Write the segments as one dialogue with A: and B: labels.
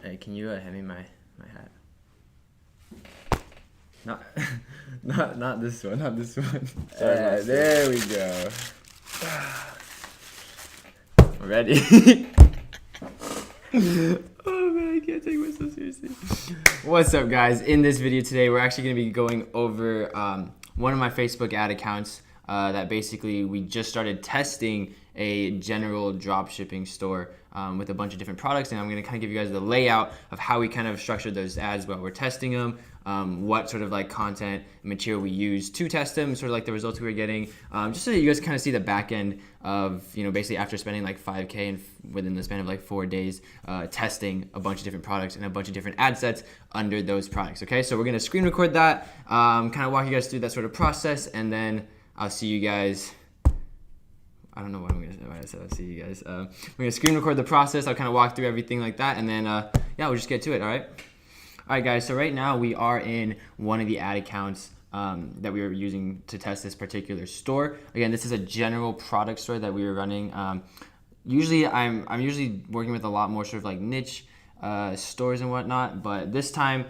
A: Hey, can you hand me my hat? Not, not this one. Not this one.
B: Sorry,
A: there we go. Ready? Oh man, I can't take myself seriously. What's up, guys? In this video today, we're actually going to be going over one of my Facebook ad accounts that basically we just started testing a general drop shipping store with a bunch of different products, and I'm going to kind of give you guys the layout of how we kind of structured those ads while we're testing them, what sort of like content material we use to test them, sort of like the results we were getting, just so that you guys kind of see the back end of, basically after spending like 5K and within the span of like 4 days testing a bunch of different products and a bunch of different ad sets under those products. Okay, so we're going to screen record that, kind of walk you guys through that sort of process, and then I'll see you guys. I don't know what I said I'll see you guys. We're gonna screen record the process. I'll kind of walk through everything like that, and then yeah, we'll just get to it. All right, guys. So right now we are in one of the ad accounts that we were using to test this particular store. Again, this is a general product store that we were running. Usually, I'm usually working with a lot more sort of like niche stores and whatnot, but this time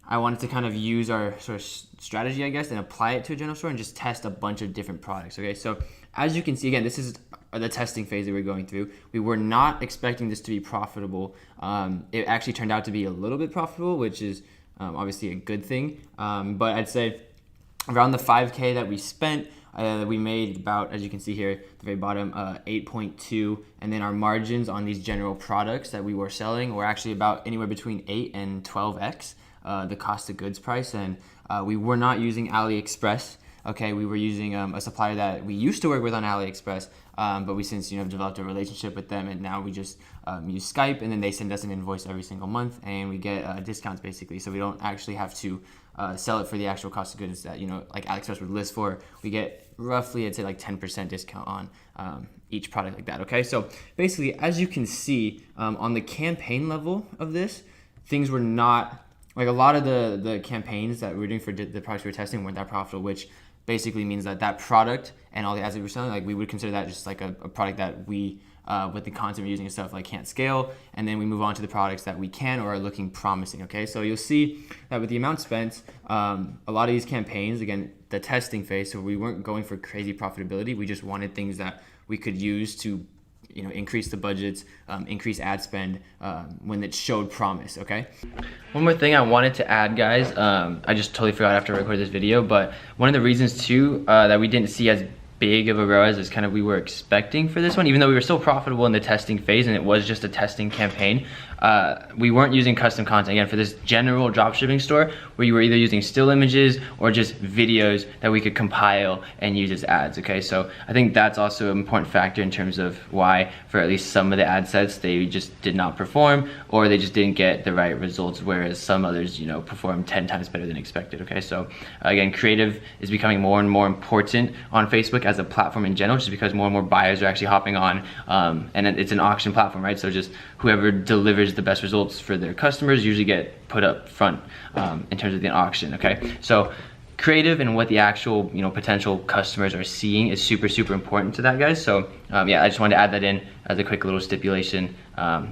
A: I wanted to kind of use our sort of strategy, I guess, and apply it to a general store and just test a bunch of different products. Okay, so as you can see, again, this is the testing phase that we're going through. We were not expecting this to be profitable. It actually turned out to be a little bit profitable, which is obviously a good thing. But I'd say around the 5K that we spent, we made about, as you can see here at the very bottom, 8.2, and then our margins on these general products that we were selling were actually about anywhere between 8 and 12x the cost of goods price, and we were not using AliExpress. Okay, we were using a supplier that we used to work with on AliExpress, but we since developed a relationship with them, and now we just use Skype, and then they send us an invoice every single month, and we get discounts basically, so we don't actually have to sell it for the actual cost of goods that like AliExpress would list for. We get roughly, I'd say, like 10% discount on each product like that. Okay, so basically, as you can see on the campaign level of this, things were not like a lot of the campaigns that we were doing for the products we were testing weren't that profitable, which basically means that product and all the ads that we were selling, like we would consider that just like a product that we, with the content we're using and stuff, like can't scale, and then we move on to the products that we can or are looking promising. Okay, so you'll see that with the amount spent, a lot of these campaigns, again, the testing phase, so we weren't going for crazy profitability. We just wanted things that we could use to increase the budgets, increase ad spend when it showed promise. Okay. One more thing I wanted to add, guys. I just totally forgot after I recorded this video, but one of the reasons too that we didn't see as big of a ROAS as kind of we were expecting for this one, even though we were still profitable in the testing phase and it was just a testing campaign, we weren't using custom content. Again, for this general dropshipping store where you were either using still images or just videos that we could compile and use as ads. Okay, so I think that's also an important factor in terms of why for at least some of the ad sets they just did not perform, or they just didn't get the right results, whereas some others performed 10 times better than expected. Okay, so again, creative is becoming more and more important on Facebook as a platform in general, just because more and more buyers are actually hopping on, and it's an auction platform, right? So just whoever delivers the best results for their customers usually get put up front in terms of the auction. Okay, so creative and what the actual potential customers are seeing is super important to that, guys. So yeah, I just wanted to add that in as a quick little stipulation,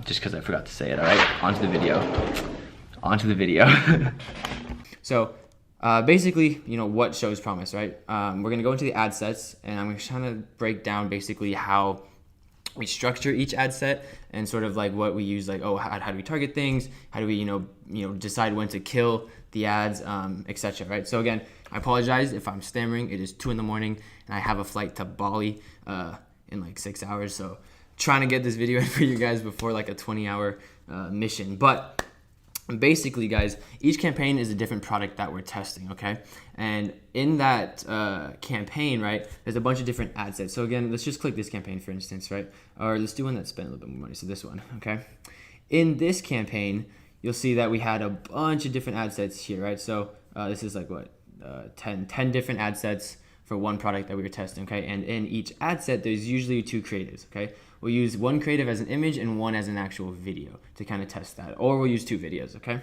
A: just because I forgot to say it. All right, onto the video. So basically, what shows promise, right? We're gonna go into the ad sets, and I'm trying to break down basically how we structure each ad set and sort of like what we use, like, oh, how do we target things? How do we, decide when to kill the ads, etc. Right? So again, I apologize if I'm stammering. It is 2 in the morning, and I have a flight to Bali in like 6 hours. So trying to get this video in for you guys before like a 20-hour mission, but basically, guys, each campaign is a different product that we're testing, okay? And in that campaign, right, there's a bunch of different ad sets. So again, let's just click this campaign, for instance, right? Or let's do one that spent a little bit more money, so this one, okay? In this campaign, you'll see that we had a bunch of different ad sets here, right? So this is like, what, 10 different ad sets for one product that we were testing, okay? And in each ad set, there's usually 2 creatives, okay? We'll use one creative as an image and one as an actual video to kind of test that, or we'll use 2 videos, okay?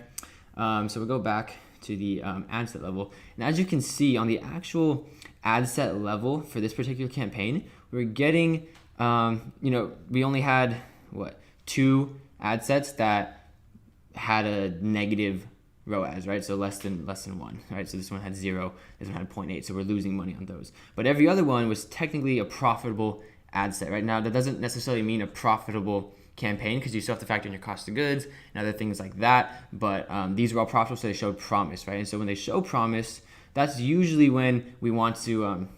A: So we'll go back to the ad set level, and as you can see on the actual ad set level for this particular campaign, we're getting, we only had, 2 ad sets that had a negative ROAS, right? So less than 1, right? So this one had 0, this one had 0.8, so we're losing money on those. But every other one was technically a profitable ad set, right? Now that doesn't necessarily mean a profitable campaign, because you still have to factor in your cost of goods and other things like that. But these were all profitable, so they showed promise, right? And so when they show promise, that's usually when we want to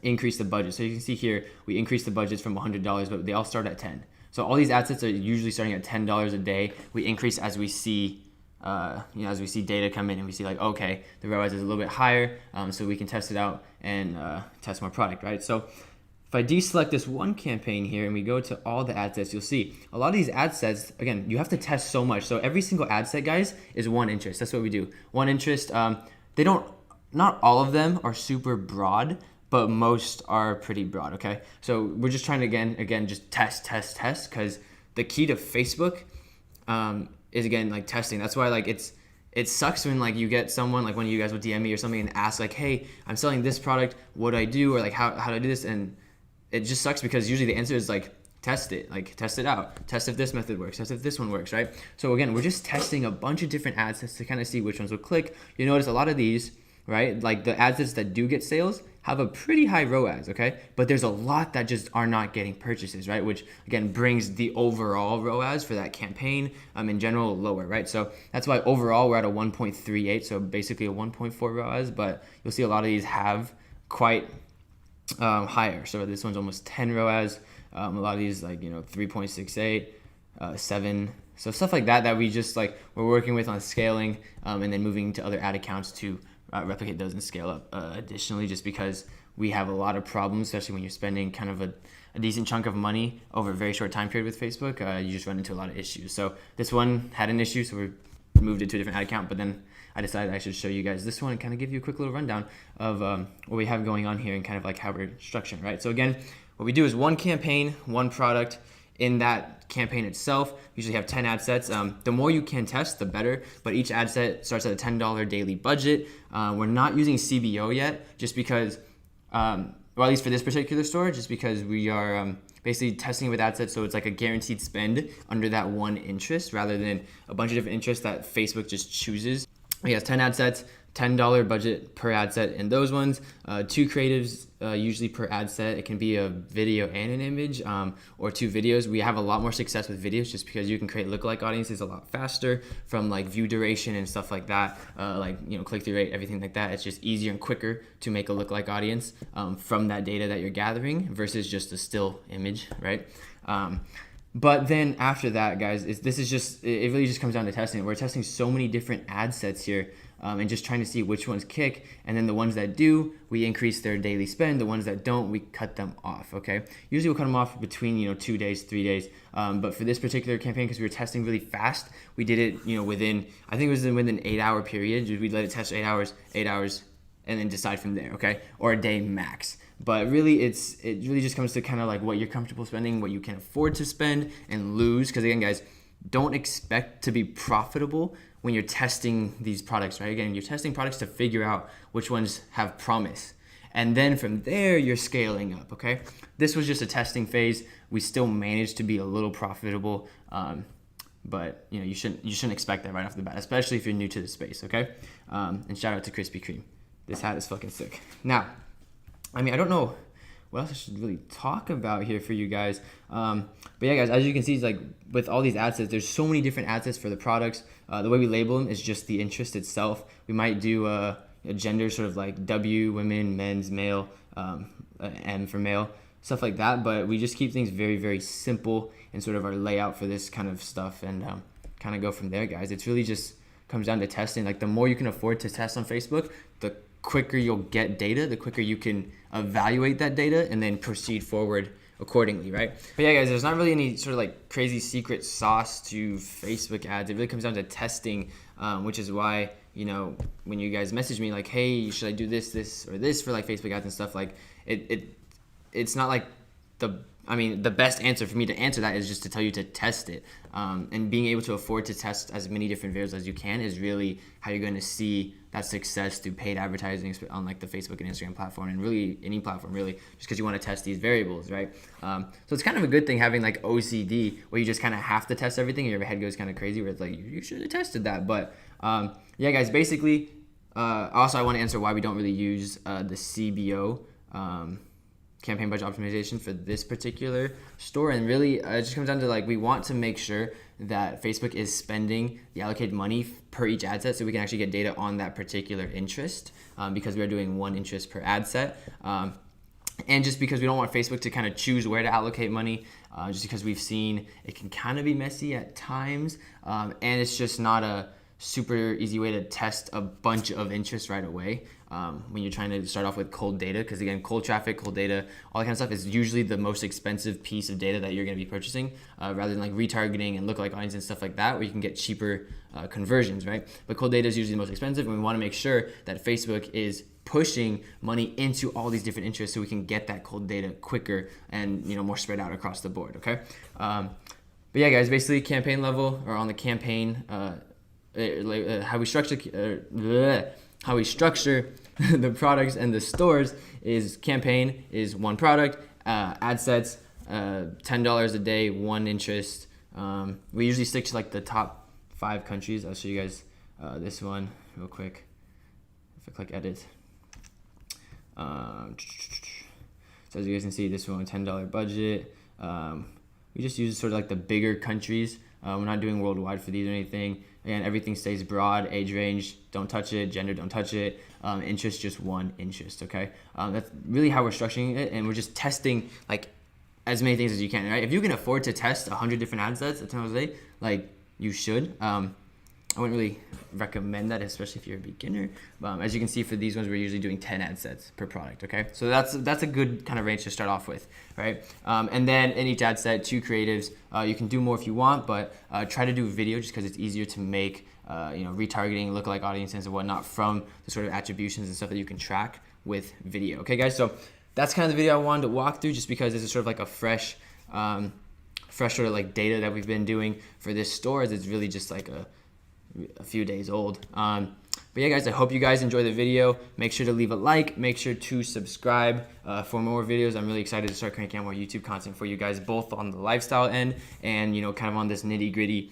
A: increase the budget. So you can see here, we increased the budgets from $100, but they all start at 10. So all these ad sets are usually starting at $10 a day. We increase as we see as we see data come in and we see like, okay, the ROAS is a little bit higher, so we can test it out and test more product, right? So if I deselect this one campaign here and we go to all the ad sets, you'll see a lot of these ad sets, again, you have to test so much. So every single ad set, guys, is one interest. That's what we do. One interest. Not all of them are super broad, but most are pretty broad, okay? So we're just trying to, again, just test, because the key to Facebook is, again, like testing. That's why, like, it sucks when, like, you get someone, like one of you guys will DM me or something and ask, like, hey, I'm selling this product, what do I do? Or, like, how do I do this? And it just sucks because usually the answer is, like, test it out, test if this method works, test if this one works, right? So, again, we're just testing a bunch of different ad sets to kind of see which ones will click. You notice a lot of these, right? Like the ad sets that do get sales have a pretty high ROAS, okay? But there's a lot that just are not getting purchases, right? Which, again, brings the overall ROAS for that campaign in general lower, right? So that's why overall we're at a 1.38, so basically a 1.4 ROAS, but you'll see a lot of these have quite higher. So this one's almost 10 ROAS. A lot of these, like, 3.68, 7. So stuff like that we just, like, we're working with on scaling and then moving to other ad accounts to replicate those and scale up additionally, just because we have a lot of problems, especially when you're spending kind of a decent chunk of money over a very short time period with Facebook. You just run into a lot of issues. So this one had an issue, so we moved it to a different ad account, but then I decided I should show you guys this one and kind of give you a quick little rundown of what we have going on here and kind of like how we're structuring, right? So again, what we do is one campaign, one product. In that campaign itself, we usually have 10 ad sets. The more you can test, the better, but each ad set starts at a $10 daily budget. We're not using CBO yet, just because, well, at least for this particular store, just because we are basically testing with ad sets, so it's like a guaranteed spend under that one interest rather than a bunch of different interests that Facebook just chooses. He has 10 ad sets, $10 budget per ad set in those ones, 2 creatives usually per ad set. It can be a video and an image, or 2 videos. We have a lot more success with videos just because you can create lookalike audiences a lot faster from like view duration and stuff like that, click-through rate, everything like that. It's just easier and quicker to make a lookalike audience from that data that you're gathering versus just a still image, right? But then after that, guys, it really just comes down to testing. We're testing so many different ad sets here and just trying to see which ones kick. And then the ones that do, we increase their daily spend. The ones that don't, we cut them off, okay? Usually we'll cut them off between, 2 days, 3 days. But for this particular campaign, because we were testing really fast, we did it, within, I think it was within an 8-hour period. We'd let it test 8 hours, and then decide from there, okay? Or a day max. But really, it really just comes to kind of like what you're comfortable spending, what you can afford to spend and lose. Because again, guys, don't expect to be profitable when you're testing these products, right? Again, you're testing products to figure out which ones have promise. And then from there, you're scaling up, okay? This was just a testing phase. We still managed to be a little profitable, but you shouldn't expect that right off the bat, especially if you're new to the space, okay? And shout out to Krispy Kreme. This hat is fucking sick. Now, I don't know what else I should really talk about here for you guys. But yeah, guys, as you can see, it's like with all these ad sets, there's so many different ad sets for the products. The way we label them is just the interest itself. We might do a gender, sort of like W, women, men's, male, M for male, stuff like that. But we just keep things very, very simple in sort of our layout for this kind of stuff and kind of go from there, guys. It's really just comes down to testing. Like the more you can afford to test on Facebook, the quicker you'll get data, the quicker you can evaluate that data and then proceed forward accordingly, right? But yeah, guys, there's not really any sort of like crazy secret sauce to Facebook ads. It really comes down to testing, which is why, when you guys message me like, hey, should I do this, or this for like Facebook ads and stuff, like it's not like I mean, the best answer for me to answer that is just to tell you to test it. And being able to afford to test as many different videos as you can is really how you're going to see that success through paid advertising on like the Facebook and Instagram platform, and really any platform, really, just because you want to test these variables, right? So it's kind of a good thing having like OCD, where you just kind of have to test everything and your head goes kind of crazy, where it's like, you should have tested that. But yeah, guys, basically, also I want to answer why we don't really use the CBO, campaign budget optimization, for this particular store. And really it just comes down to like, we want to make sure that Facebook is spending the allocated money per each ad set, so we can actually get data on that particular interest, because we're doing one interest per ad set, and just because we don't want Facebook to kind of choose where to allocate money, just because we've seen it can kind of be messy at times, and it's just not a super easy way to test a bunch of interest right away, when you're trying to start off with cold data, because again, cold traffic, cold data, all that kind of stuff is usually the most expensive piece of data that you're going to be purchasing, rather than like retargeting and lookalike audience and stuff like that, where you can get cheaper conversions, right? But cold data is usually the most expensive, and we want to make sure that Facebook is pushing money into all these different interests, so we can get that cold data quicker and, you know, more spread out across the board. Okay, but yeah, guys, basically campaign level, or on the campaign, how we structure the products and the stores is campaign is one product, ad sets $10 a day, one interest. We usually stick to like the top 5 countries. I'll show you guys this one real quick. If I click edit, so as you guys can see, this one $10 budget. We just use sort of like the bigger countries. We're not doing worldwide for these or anything. Again, everything stays broad. Age range, don't touch it. Gender, don't touch it. Interest, just one interest, okay? That's really how we're structuring it, and we're just testing like as many things as you can, right? If you can afford to test 100 different ad sets at times a day, like, you should. I wouldn't really recommend that, especially if you're a beginner. As you can see, for these ones, we're usually doing 10 ad sets per product, okay? So that's a good kind of range to start off with, right? And then in each ad set, 2 creatives. You can do more if you want, but try to do video, just because it's easier to make, retargeting, lookalike audiences and whatnot from the sort of attributions and stuff that you can track with video. Okay, guys, so that's kind of the video I wanted to walk through, just because this is sort of like a fresh sort of like data that we've been doing for this store. It's really just like a few days old. But yeah, guys, I hope you guys enjoy the video. Make sure to leave a like, make sure to subscribe for more videos. I'm really excited to start cranking out more YouTube content for you guys, both on the lifestyle end and, kind of on this nitty gritty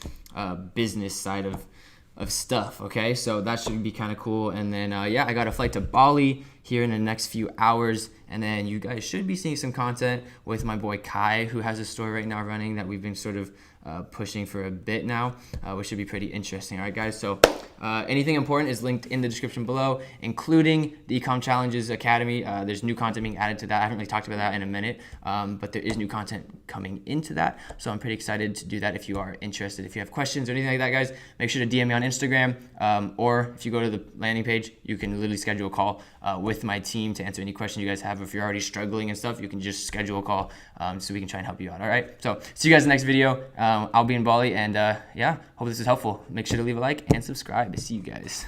A: business side of stuff. Okay, so that should be kind of cool. And then yeah, I got a flight to Bali here in the next few hours, and then you guys should be seeing some content with my boy Kai, who has a store right now running that we've been sort of pushing for a bit now, which should be pretty interesting. All right, guys, so anything important is linked in the description below, including the Ecom Challenges Academy. There's new content being added to that. I haven't really talked about that in a minute, but there is new content coming into that, so I'm pretty excited to do that. If you are interested, if you have questions or anything like that, guys, make sure to DM me on Instagram, or if you go to the landing page, you can literally schedule a call with my team to answer any question you guys have. If you're already struggling and stuff, you can just schedule a call so we can try and help you out. All right, so see you guys in the next video. I'll be in Bali, and yeah, hope this is helpful. Make sure to leave a like and subscribe. See you guys.